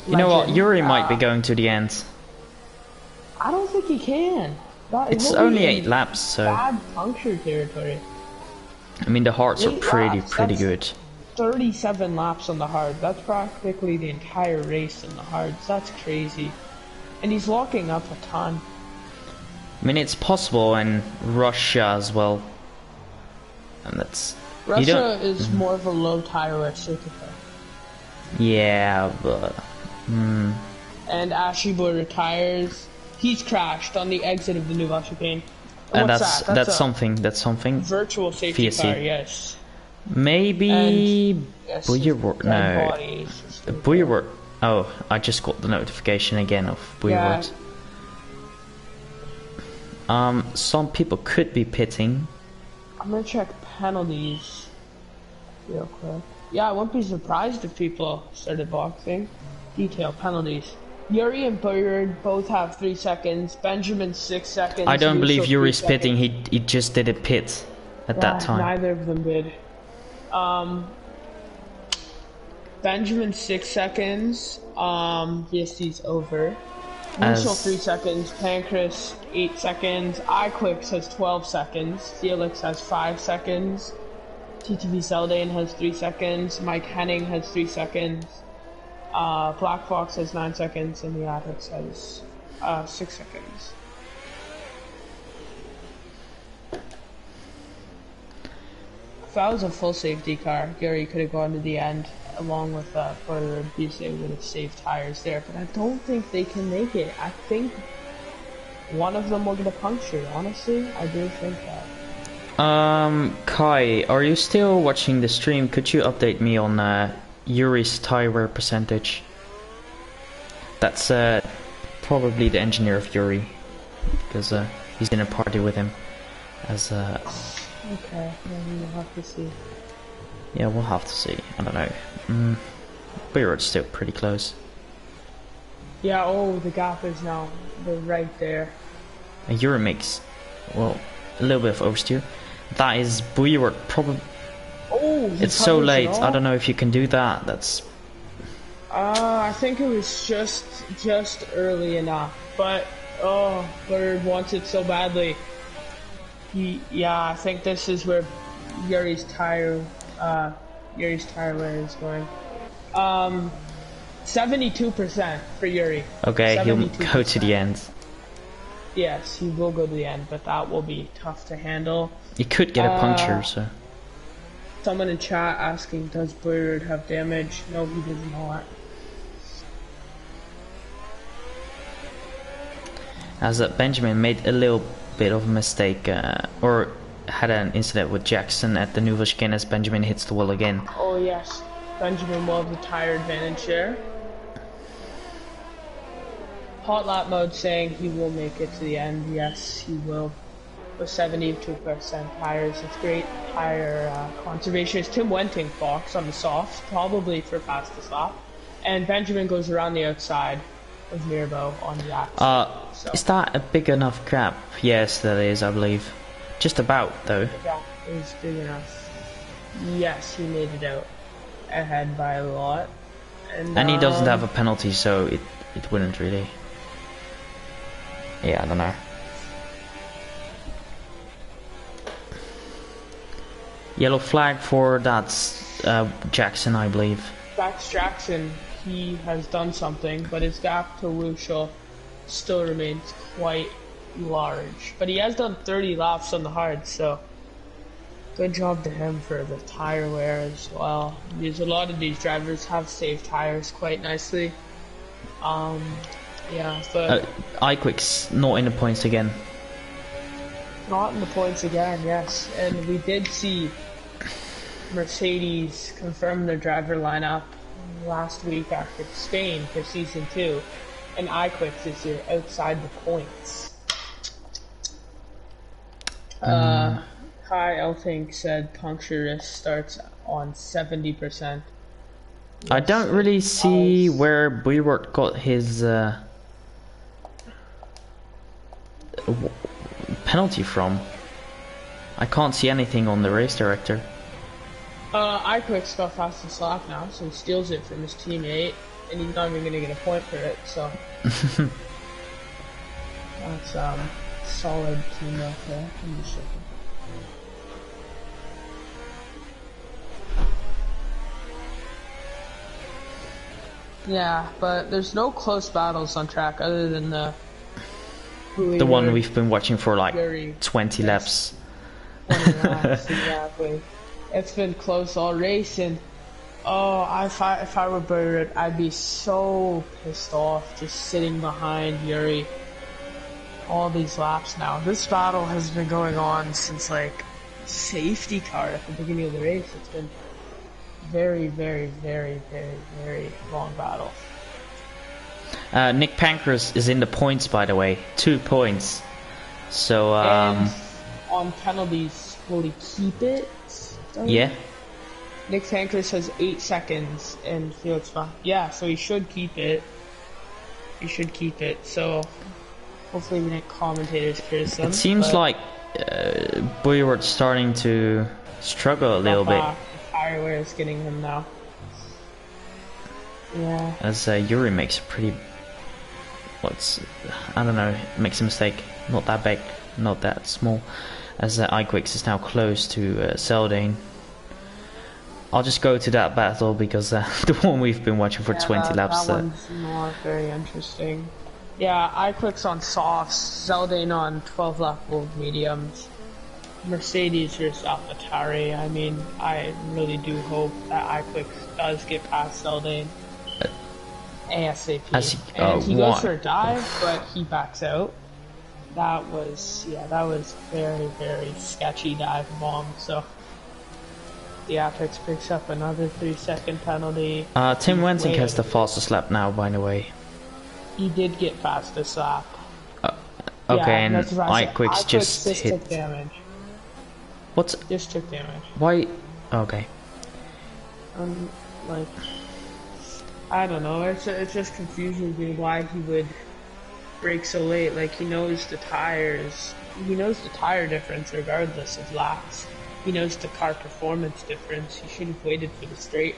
You know what? Yuri might be going to the end. I don't think he can. It's only 8 laps, so. Bad puncture territory. I mean, the hards are pretty good. 37 laps on the hard. That's practically the entire race in the hards. That's crazy. And he's locking up a ton. I mean, it's possible in Russia as well. And that's... Russia is more of a low tire wear circuit though. Yeah, but... and Ashley Boy retires. He's crashed on the exit of the Nouveau chicane. And What's that? that's something. That's something. Virtual safety VSC. car, yes. Maybe Yes, Bullywort. No, bodies. Bullywort. Oh, I just got the notification again of Bullywort. Some people could be pitting. I'm gonna check penalties real quick. Yeah, I wouldn't be surprised if people started boxing. Detail penalties. Yuri and Bullywort both have 3 seconds. Benjamin 6 seconds. I don't believe Russo, Yuri's 3 seconds. pitting. He just did a pit at that time. Neither of them did. Benjamin 6 seconds. VSD's over. Russo 3 seconds. Pancras 8 seconds. iQuicks has 12 seconds. Felix has 5 seconds. TTV Seldane has 3 seconds. Mike Henning has 3 seconds. Black Fox has 9 seconds, and the Addicts has 6 seconds. If that was a full safety car, Gary could have gone to the end along with Porter and Busey would have saved tires there, but I don't think they can make it. I think one of them will get a puncture, honestly. I do think that. Kai, are you still watching the stream? Could you update me on Yuri's tire wear percentage? That's probably the engineer of Yuri, because he's in a party with him. As Okay, then we'll have to see. yeah, we'll have to see. I don't know. We're still pretty close. Yeah. Oh, the gap is now right there. And Yuri makes, well, a little bit of oversteer. That is Buick probably. Oh, It's so late. I don't know if you can do that. That's. I think it was just early enough, but oh, Bird wants it so badly. Yeah, I think this is where Yuri's tire wear is going. 72% for Yuri. Okay, he'll 72%. go to the end. Yes, he will go to the end, but that will be tough to handle. He could get a puncture, so. Someone in chat asking, does Bird have damage? No, he does not. As Benjamin made a little bit of a mistake, or had an incident with Jackson at the Nouveau chicane as Benjamin hits the wall again. Oh yes, Benjamin will have the tire advantage there. Hot lap mode saying he will make it to the end. Yes, he will. With 72% tires, it's great tire conservation. It's Tim Wenting Fox on the softs, probably for fastest lap. And Benjamin goes around the outside of Mirbeau on the outside. Is that a big enough gap? Yes, that is, I believe. Just about, though. The gap is big enough. Yes, he made it out ahead by a lot. And he doesn't have a penalty, so it wouldn't really. Yeah, I don't know. Yellow flag for that's Jackson, I believe. That's Jackson. He has done something, but his gap to Wushel still remains quite large. But he has done 30 laps on the hard, so good job to him for the tire wear as well. Because a lot of these drivers have saved tires quite nicely. Yeah, but iQuick's not in the points again. not in the points again, yes. And we did see Mercedes confirm their driver lineup last week after Spain for season 2, and iQuick this year outside the points. Kai Elting said puncture risk starts on 70%. I don't really see where Buick got his penalty from. I can't see anything on the race director. iQuick's got fastest lap now, so he steals it from his teammate, and he's not even gonna get a point for it, so that's solid teamwork there. I'm just checking. Yeah, but there's no close battles on track other than the one we've been watching for like Yuri. 20 laps. 20 laps, exactly. It's been close all race, and Oh, if I were Bird, I'd be so pissed off just sitting behind Yuri all these laps now. This battle has been going on since like safety car at the beginning of the race. It's been very, very, very, very, very long battle. Nick Pankers is in the points, by the way. 2 points. So, And on penalties, will he keep it? yeah. Nick Pankers has 8 seconds and Felix yeah, so he should keep it. He should keep it. So hopefully we didn't commentators curse him. It seems like Boyard's starting to struggle a little bit. The tire wear is getting him now. Yeah. As Yuri makes a pretty... I don't know, makes a mistake. Not that big, not that small. As Iquix is now close to Seldane. I'll just go to that battle because the one we've been watching for 20 laps. That one's not very interesting. Yeah, Iquix on softs, Zeldane on 12 lap old mediums, Mercedes versus AlphaTauri. I mean, I really do hope that Iquix does get past Zeldane ASAP. And he goes for a dive, but he backs out. That was very, very sketchy dive bomb. So the Apex picks up another 3-second penalty. Tim Wensink has the fastest lap now, by the way. He did get past this lap. Okay, and Iquix just hit. Took damage. What's? Just took damage. Why? Okay. Like, I don't know. It's just confusing me why he would brake so late. Like, he knows the tires. He knows the tire difference regardless of laps. He knows the car performance difference. He should have waited for the straight.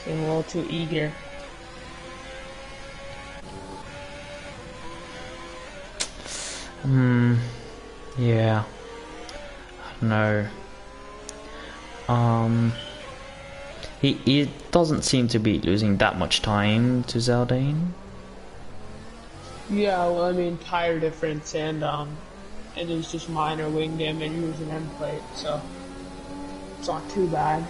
He's a little too eager. Yeah. No. He doesn't seem to be losing that much time to Zeldane. Yeah, well, I mean, tire difference and it was just minor wing damage. He was an end plate, so it's not too bad.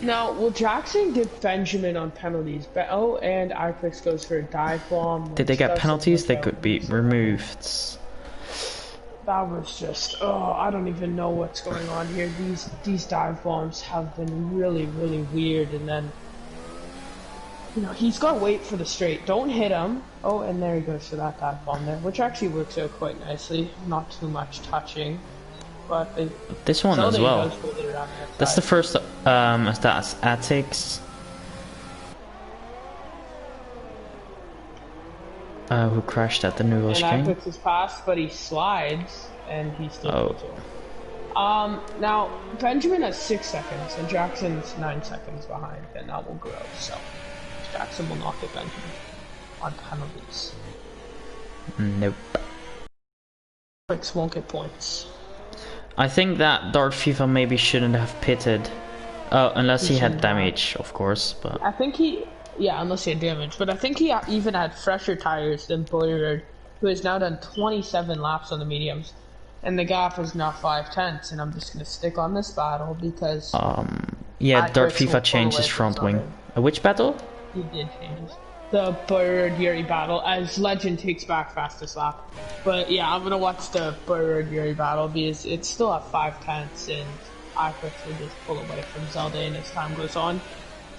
Now, will Jackson get Benjamin on penalties? Oh, and Iquix goes for a dive bomb. Did they get penalties? They could be removed. That was just, I don't even know what's going on here. These dive bombs have been really, really weird, and then, you know, he's got to wait for the straight. Don't hit him. Oh, and there he goes for that dive bomb there, which actually works out quite nicely. Not too much touching. But this one as well. That's the first that's Atix. Who crashed at the New Chicane. And Iquix is passed, but he slides, and he still goes over. Now, Benjamin has 6 seconds, and Jackson's 9 seconds behind, and that will grow, so Jackson will not get Benjamin on penalties. Nope. Iquix won't get points. I think that Dart FIFA maybe shouldn't have pitted. Unless he had damage, of course, but... I think unless he had damage, but I think he even had fresher tires than Boyard, who has now done 27 laps on the mediums, and the gap is now 5/10, and I'm just going to stick on this battle because... yeah, Dart FIFA changed his front wing. Which battle? He did change his... The Boyard-Yuri battle, as Legend takes back fastest lap. But yeah, I'm going to watch the Boyard-Yuri battle because it's still at 5/10, and Iquix will just pull away from Zeldane as time goes on.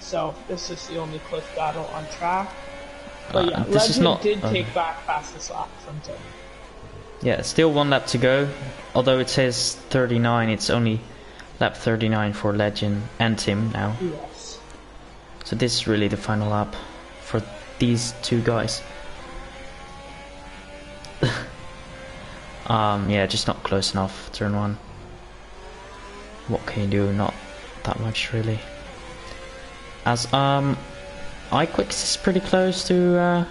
So this is the only close battle on track. But yeah, Legend did take back fastest lap from Tim. Yeah, still 1 lap to go. Although it says 39, it's only lap 39 for Legend and Tim now. Yes. So this is really the final lap for these two guys. Yeah, just not close enough. Turn 1. What can you do? Not that much really. As Iquix is pretty close to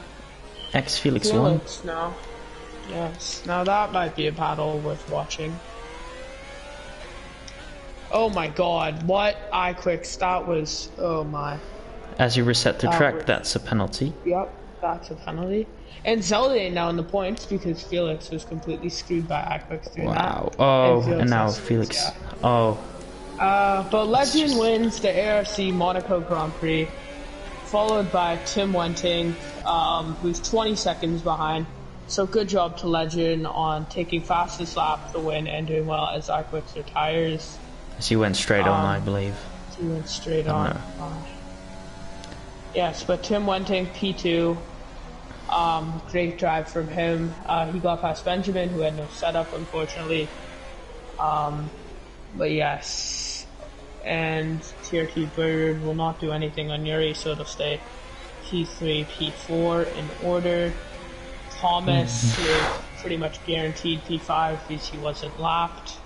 X Felix 1. Now. Yes. Now that might be a battle worth watching. Oh my god, what? Iquix, that was, oh my. As you reset the track, that's a penalty. Yep, that's a penalty. And Zeldane now in the points because Felix was completely screwed by Iquix through that. Wow. Oh, and now Felix. Yeah. Oh. But Legend wins the ARC Monaco Grand Prix, followed by Tim Wenting, who's 20 seconds behind. So good job to Legend on taking fastest lap to win and doing well as I quit their tires. She went straight on, I believe. He went straight on. Yes, but Tim Wenting, P2. Great drive from him. He got past Benjamin, who had no setup, unfortunately. But yes. And TRT Bird will not do anything on Yuri, so it'll stay P3, P4 in order. Thomas is pretty much guaranteed P5 because he wasn't lapped.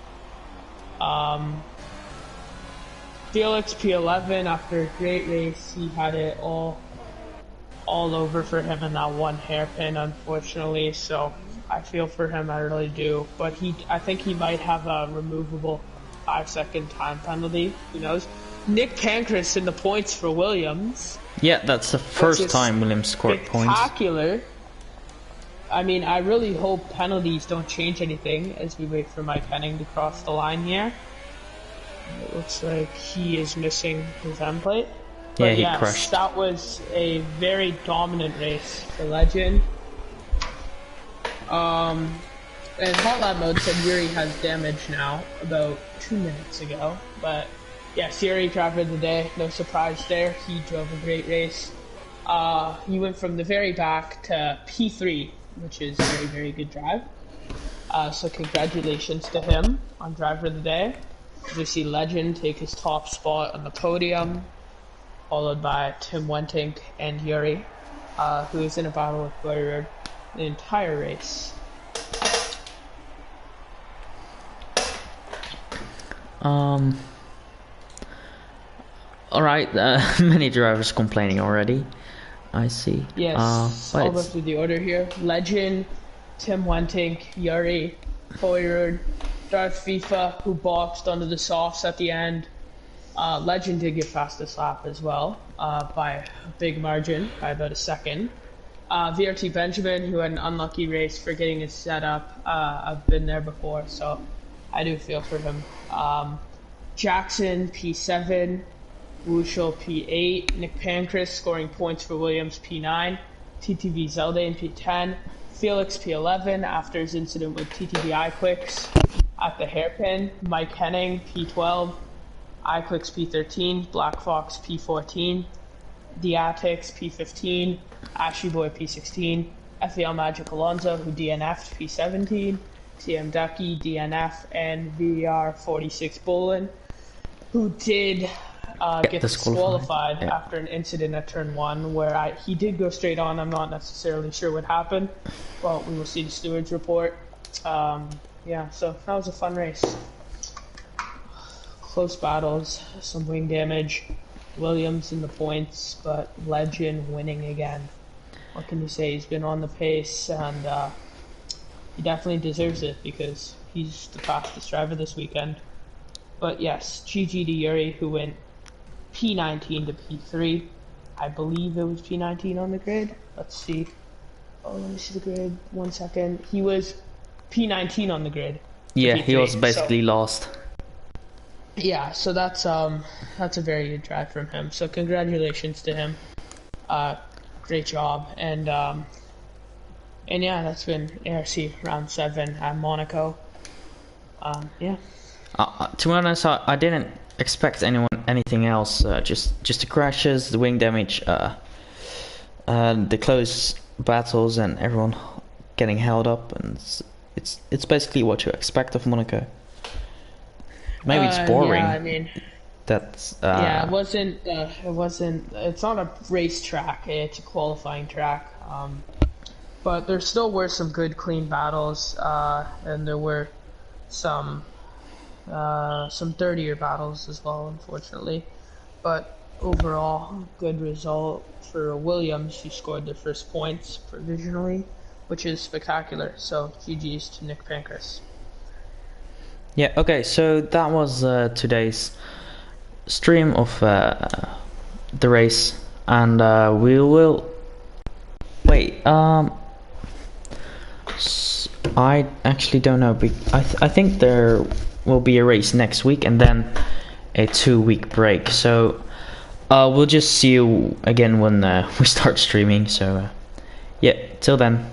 Felix P11, after a great race, he had it all over for him in that one hairpin, unfortunately, so I feel for him, I really do. But I think he might have a removable 5-second time penalty, who knows. Nick Pancras in the points for Williams. Yeah, that's the first time Williams scored points. Spectacular. I mean, I really hope penalties don't change anything as we wait for Mike Henning to cross the line here. It looks like he is missing his end plate. Yeah, he crushed. That was a very dominant race for Legend. And Hot Lap Mode said Yuri has damage now, about 2 minutes ago. But yes, Yuri, driver of the day, no surprise there. He drove a great race. He went from the very back to P3, which is a very, very good drive. So congratulations to him on driver of the day. We see Legend take his top spot on the podium, followed by Tim Wenting and Yuri, who is in a battle with Boyer the entire race. Alright, many drivers complaining already, I see. Yes, I'll go through the order here. Legend, Tim Wenting, Yuri, Boyer, Darth FIFA, who boxed under the softs at the end. Legend did get fastest lap as well, by a big margin, by about a second. VRT Benjamin, who had an unlucky race for getting his setup. I've been there before, so I do feel for him. Jackson, P7. Wushel, P8. Nick Pancras scoring points for Williams, P9. TTV Zeldane, P10. Felix, P11, after his incident with TTV iQuicks at the hairpin. Mike Henning, P12. iQuicks, P13. Black Fox, P14. Diatix, P15. Ashy Boy, P16. FEL Magic Alonso, who DNF'd, P17. TM Ducky, DNF, and VR46 Bolin, who did get disqualified after an incident at turn 1 where he did go straight on. I'm not necessarily sure what happened, but we will see the stewards report. Yeah, so that was a fun race. Close battles, some wing damage. Williams in the points, but Legend winning again. What can you say? He's been on the pace, and he definitely deserves it because he's the fastest driver this weekend. But yes, GG to Yuri, who went P19 to P3. I believe it was P19 on the grid. Let's see. Oh, let me see the grid. 1 second. He was P19 on the grid. Yeah, P3, he was basically lost. Yeah, so that's a very good drive from him. So congratulations to him. Great job. And yeah, that's been ARC round 7 at Monaco. Yeah. To be honest, I didn't expect anything else. Just the crashes, the wing damage, the close battles, and everyone getting held up, and it's basically what you expect of Monaco. Maybe it's boring. Yeah, I mean, that's yeah, it wasn't. It's not a race track. It's a qualifying track. But there still were some good, clean battles, and there were some dirtier battles as well, unfortunately. But overall, good result for Williams, who scored their first points provisionally, which is spectacular. So GG's to Nick Pancras. Yeah, okay, so that was today's stream of the race, and we will wait. I actually don't know. I think there will be a race next week, and then a 2 week break. So we'll just see you again when we start streaming. So yeah, till then.